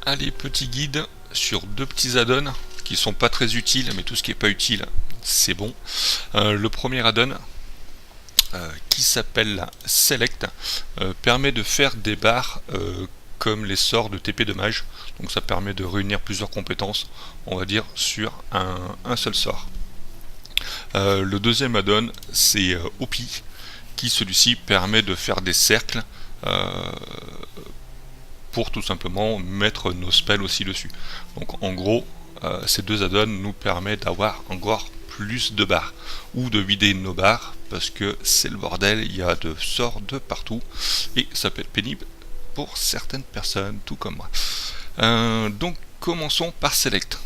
Allez, petit guide sur deux petits add-ons qui sont pas très utiles, mais tout ce qui est pas utile, c'est bon. Le premier add-on qui s'appelle Select permet de faire des barres comme les sorts de TP de mage. Donc ça permet de réunir plusieurs compétences, on va dire, sur un seul sort. Le deuxième add-on, c'est OP, qui celui-ci permet de faire des cercles pour tout simplement mettre nos spells aussi dessus. Donc en gros, ces deux add-ons nous permettent d'avoir encore plus de barres, ou de vider nos barres, parce que c'est le bordel, il y a de sorts de partout, et ça peut être pénible pour certaines personnes, tout comme moi. Donc commençons par Select.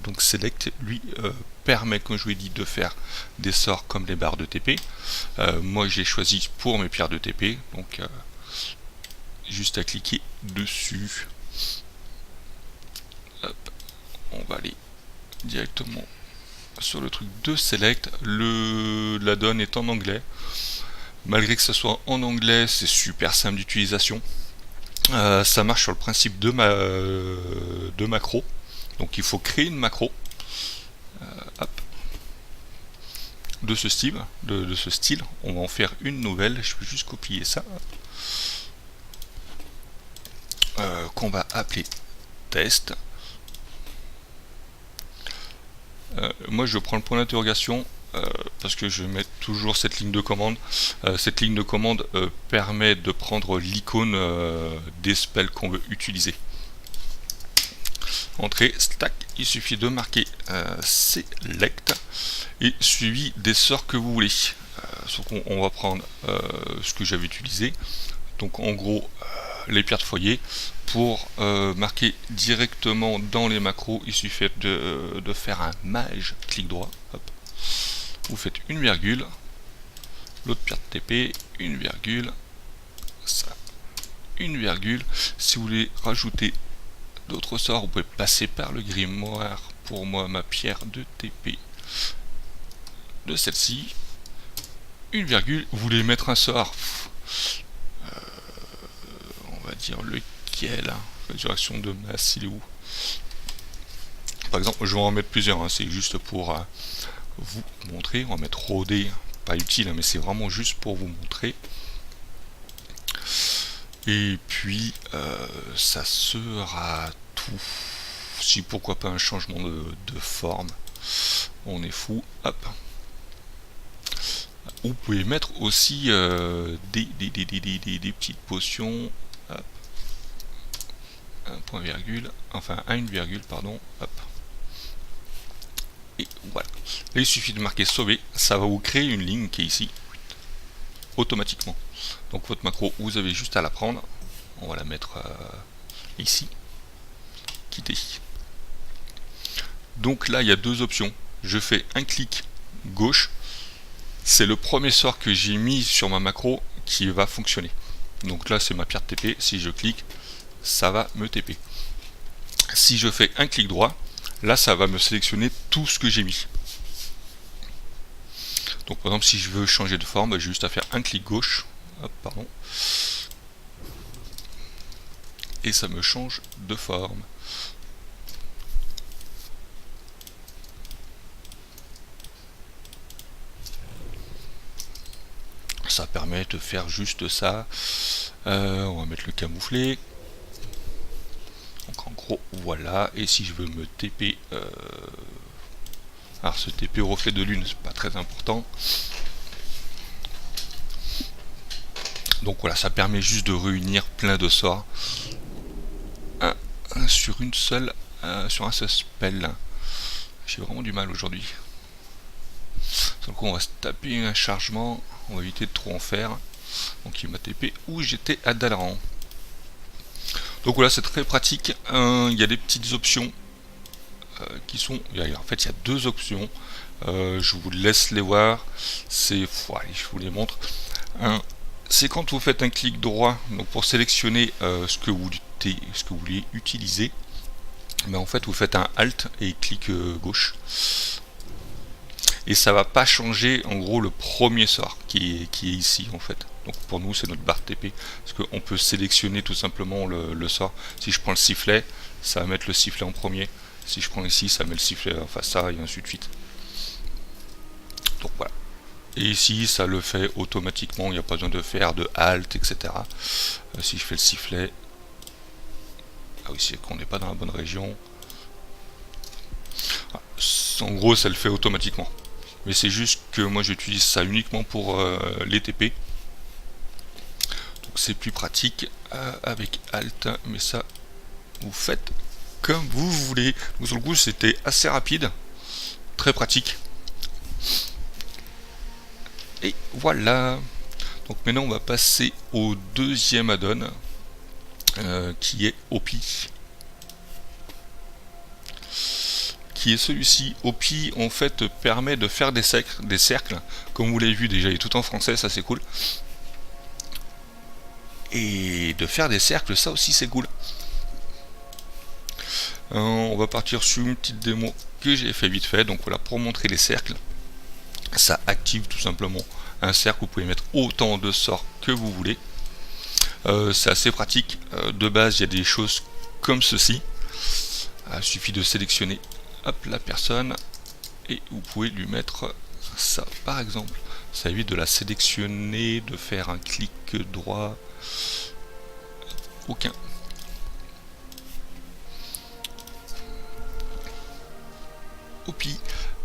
Donc Select, lui, permet, comme je vous ai dit, de faire des sorts comme les barres de TP. Moi j'ai choisi pour mes pierres de TP, donc juste à cliquer dessus. Hop, on va aller directement sur le truc de Select. La donne est en anglais. Malgré que ce soit en anglais, c'est super simple d'utilisation. Ça marche sur le principe de macro. Donc il faut créer une macro hop, de ce style, On va en faire une nouvelle. Je peux juste copier ça. Qu'on va appeler test. Moi je prends le point d'interrogation parce que je vais mettre toujours cette ligne de commande. Cette ligne de commande permet de prendre l'icône des spells qu'on veut utiliser. Entrée, stack, il suffit de marquer select et suivi des sorts que vous voulez. On va prendre ce que j'avais utilisé. Donc en gros les pierres de foyer. Pour marquer directement dans les macros, il suffit de faire un mage, clic droit, hop. Vous faites une virgule, l'autre pierre de TP, une virgule, ça, une virgule. Si vous voulez rajouter d'autres sorts, vous pouvez passer par le grimoire. Pour moi, ma pierre de TP de celle-ci, une virgule. Vous voulez mettre un sort, on va dire lequel, résurrection de masse, il est où? Par exemple, je vais en mettre plusieurs, hein, c'est juste pour vous montrer. On va mettre rodé, pas utile, hein, mais c'est vraiment juste pour vous montrer. Et puis, ça sera tout. Si pourquoi pas un changement de forme, on est fou. Hop. Vous pouvez mettre aussi des petites potions. Hop. Un point virgule, enfin une virgule, pardon. Hop. Et voilà. Là, il suffit de marquer sauver, ça va vous créer une ligne qui est ici, automatiquement. Donc votre macro, vous avez juste à la prendre. On va la mettre ici. Quitter. Donc là, il y a deux options. Je fais un clic gauche. C'est le premier sort que j'ai mis sur ma macro qui va fonctionner. Donc là, c'est ma pierre de TP. Si je clique, ça va me TP. Si je fais un clic droit, là, ça va me sélectionner tout ce que j'ai mis. Donc par exemple, si je veux changer de forme, j'ai juste à faire un clic gauche. Hop, pardon. Et ça me change de forme. Ça permet de faire juste ça. On va mettre le camouflé. Donc en gros, voilà. Et si je veux me TP... alors ce TP au reflet de lune, c'est pas très important. Donc voilà, ça permet juste de réunir plein de sorts sur une seule, sur un seul spell. J'ai vraiment du mal aujourd'hui. Donc on va se taper un chargement, on va éviter de trop en faire. Donc il m'a TP où j'étais à Dalaran. Donc voilà, c'est très pratique. Il y a des petites options qui sont... En fait, il y a deux options. Je vous laisse les voir. C'est... Allez, je vous les montre. C'est quand vous faites un clic droit, donc pour sélectionner ce que vous voulez utiliser. Mais en fait, vous faites un Alt et clic gauche. et ça va pas changer en gros le premier sort qui est ici en fait. Donc pour nous c'est notre barre TP, parce qu'on peut sélectionner tout simplement le sort. Si je prends le sifflet, ça va mettre le sifflet en premier. Si je prends ici, ça met le sifflet, enfin ça, et ainsi de suite. Donc voilà. Et ici, ça le fait automatiquement, il n'y a pas besoin de faire de halt, etc. Si je fais le sifflet, ah oui, c'est qu'on n'est pas dans la bonne région. En gros, ça le fait automatiquement. Mais c'est juste que moi, j'utilise ça uniquement pour les TP. Donc c'est plus pratique avec alt, mais ça, vous faites comme vous voulez. Donc sur le coup, c'était assez rapide, très pratique. Et voilà. Donc maintenant, on va passer au deuxième add-on, qui est OPI. Qui est celui-ci. OPI en fait permet de faire des cercles. Comme vous l'avez vu déjà, il est tout en français, ça c'est cool. Et de faire des cercles, ça aussi c'est cool. On va partir sur une petite démo que j'ai fait vite fait. Donc voilà, pour montrer les cercles, ça active tout simplement un cercle. Vous pouvez mettre autant de sorts que vous voulez. C'est assez pratique. De base, il y a des choses comme ceci. Il suffit de sélectionner la personne et vous pouvez lui mettre ça par exemple. Ça évite de la sélectionner, de faire un clic droit. Aucun. Opi.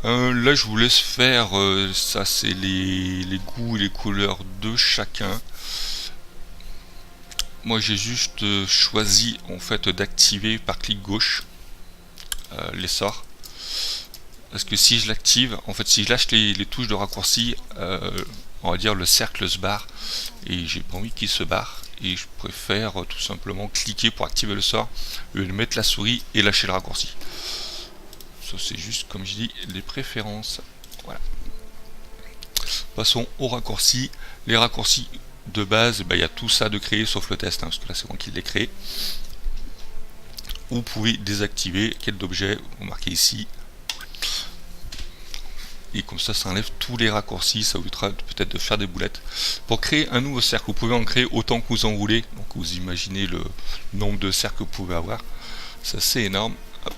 Là je vous laisse faire, ça c'est les goûts et les couleurs de chacun. Moi j'ai juste choisi en fait d'activer par clic gauche les sorts. Parce que si je l'active, en fait si je lâche les touches de raccourci, on va dire le cercle se barre. Et j'ai pas envie qu'il se barre. Et je préfère tout simplement cliquer pour activer le sort, mettre la souris et lâcher le raccourci. Ça c'est juste comme je dis les préférences. Voilà. Passons aux raccourcis. Les raccourcis de base, il y a tout ça de créer sauf le test, parce que là c'est moi qui l'ai créé. Vous pouvez désactiver quête d'objet, vous marquez ici. Et comme ça enlève tous les raccourcis, ça vous évitera peut-être de faire des boulettes. Pour créer un nouveau cercle, vous pouvez en créer autant que vous en voulez. Donc vous imaginez le nombre de cercles que vous pouvez avoir. Ça c'est énorme. Hop.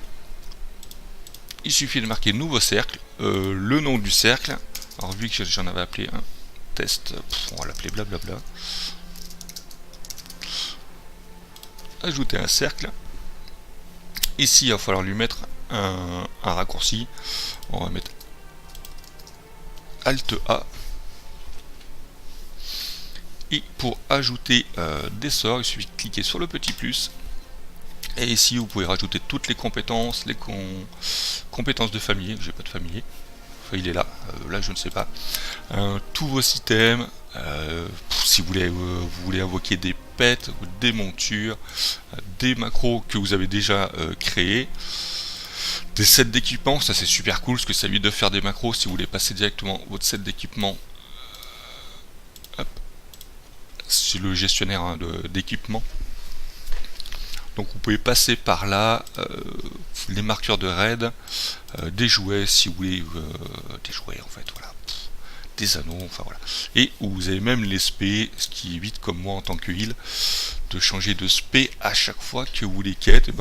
Il suffit de marquer nouveau cercle, le nom du cercle. Alors vu que j'en avais appelé un test, on va l'appeler blablabla. Ajouter un cercle. Ici il va falloir lui mettre un raccourci. On va mettre Alt A. Et pour ajouter des sorts, il suffit de cliquer sur le petit plus. Et ici vous pouvez rajouter toutes les compétences, compétences de familier. J'ai pas de familier. Enfin, il est là, là je ne sais pas. Tous vos systèmes, si vous voulez invoquer des pets, des montures, des macros que vous avez déjà créés. Des sets d'équipement, ça c'est super cool parce que ça évite de faire des macros si vous voulez passer directement votre set d'équipement. C'est le gestionnaire d'équipement. Donc vous pouvez passer par là, les marqueurs de raid, des jouets si vous voulez, des jouets en fait, voilà, des anneaux, enfin voilà. Et vous avez même les spé, ce qui évite comme moi en tant que heal, de changer de spé à chaque fois que vous les quêtes, et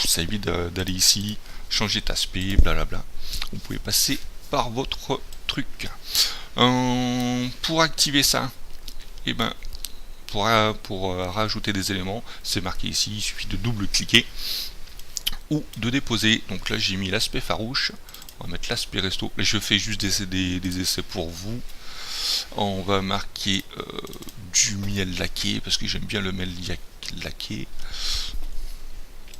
ça évite d'aller ici, changer ta spé, blablabla. Vous pouvez passer par votre truc. Pour activer ça, et pour rajouter des éléments, c'est marqué ici, il suffit de double-cliquer ou de déposer. Donc là j'ai mis l'aspect farouche, on va mettre l'aspect resto. Là je fais juste des essais pour vous. On va marquer du miel laqué parce que j'aime bien le miel laqué.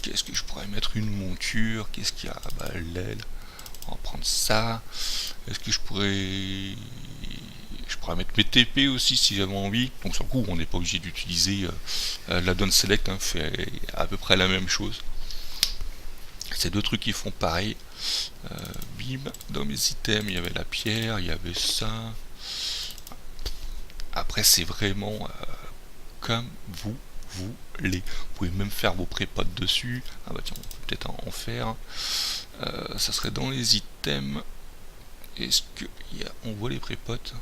Qu'est-ce que je pourrais mettre? Une monture, qu'est-ce qu'il y a? L'aile, on va prendre ça. Est-ce que je pourrais mettre mes TP aussi si j'avais envie. Donc sur le coup on n'est pas obligé d'utiliser l'add-on select, fait à peu près la même chose. Ces deux trucs qui font pareil. Bim, dans mes items il y avait la pierre, il y avait ça. Après c'est vraiment comme vous voulez. Vous pouvez même faire vos prépotes dessus. Ah bah tiens, on peut peut-être en faire. Ça serait dans les items. est-ce que on voit les prépotes?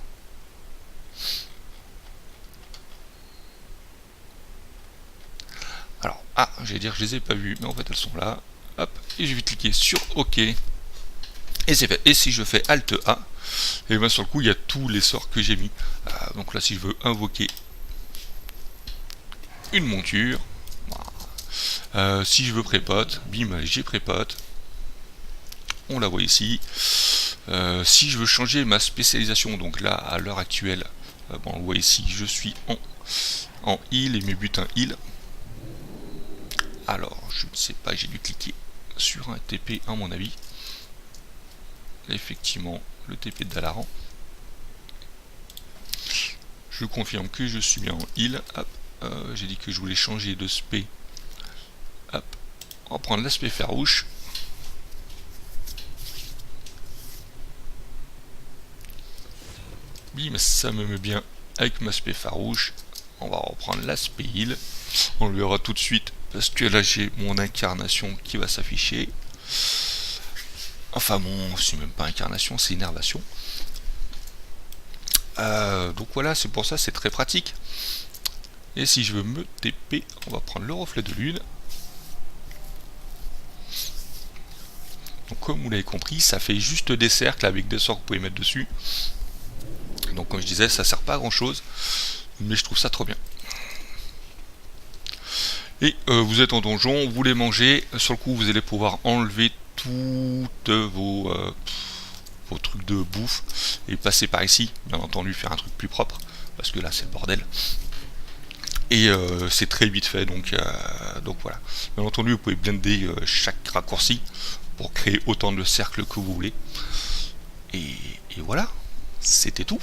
Alors, j'allais dire que je les ai pas vus, mais en fait elles sont là. Hop, et je vais cliquer sur OK. Et c'est fait. Et si je fais Alt A, et bien sur le coup il y a tous les sorts que j'ai mis. Donc là si je veux invoquer une monture, si je veux prépote, bim, j'ai prépote. On la voit ici. Si je veux changer ma spécialisation, donc là à l'heure actuelle, on le voit ici, je suis en heal et mes butins heal. Alors je ne sais pas, j'ai dû cliquer sur un TP à mon avis. Effectivement, le TP de Dalaran. Je confirme que je suis bien en heal. J'ai dit que je voulais changer de spé. Hop, on va prendre l'aspect farouche. Bim, ça me met bien avec mon aspect farouche. On va reprendre l'aspect heal. On le verra tout de suite parce que là j'ai mon incarnation qui va s'afficher. Enfin bon, c'est même pas incarnation, c'est innervation. Donc voilà, c'est pour ça, c'est très pratique. Et si je veux me TP, on va prendre le reflet de lune. Donc comme vous l'avez compris, ça fait juste des cercles avec des sorts que vous pouvez mettre dessus. Donc comme je disais, ça sert pas à grand chose, mais je trouve ça trop bien. Et vous êtes en donjon, vous les mangez, sur le coup vous allez pouvoir enlever toutes vos trucs de bouffe et passer par ici, bien entendu faire un truc plus propre, parce que là c'est le bordel. Et c'est très vite fait, donc voilà. Bien entendu vous pouvez blinder chaque raccourci pour créer autant de cercles que vous voulez. Et voilà, c'était tout.